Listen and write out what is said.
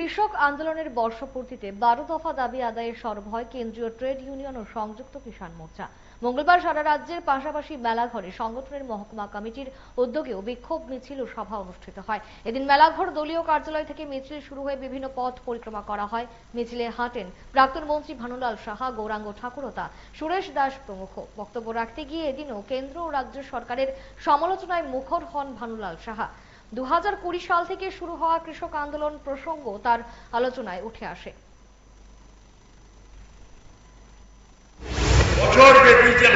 কৃষক আন্দোলনের বর্ষপূর্তিতে 12 দফা দাবি আদায়ের সরব হয় কেন্দ্রীয় ট্রেড ইউনিয়ন ও সংযুক্ত কিষাণ মোর্চা। মঙ্গলবার সারা রাজ্যের পাশাপাশি মেলাঘরে সংগঠনের মহকুমা কমিটির উদ্যোগেও বিক্ষোভ মিছিল ও সভা অনুষ্ঠিত হয়। এদিন মেলাঘর দলীয় কার্যালয় থেকে মিছিল শুরু হয়ে বিভিন্ন পথ পরিক্রমা করা হয়। মিছিলে হাঁটেন প্রাক্তন মন্ত্রী ভানুলাল সাহা, গৌরাঙ্গ ঠাকুরতা, সুরেশ দাস প্রমুখ। বক্তব্য রাখতে গিয়ে এদিনও কেন্দ্র ও রাজ্য সরকারের সমালোচনায় মুখর হন ভানুলাল সাহা। 2020 সাল থেকে শুরু হওয়া কৃষক আন্দোলন প্রসঙ্গ তার আলোচনায় উঠে আসে। বছরব্যাপী যে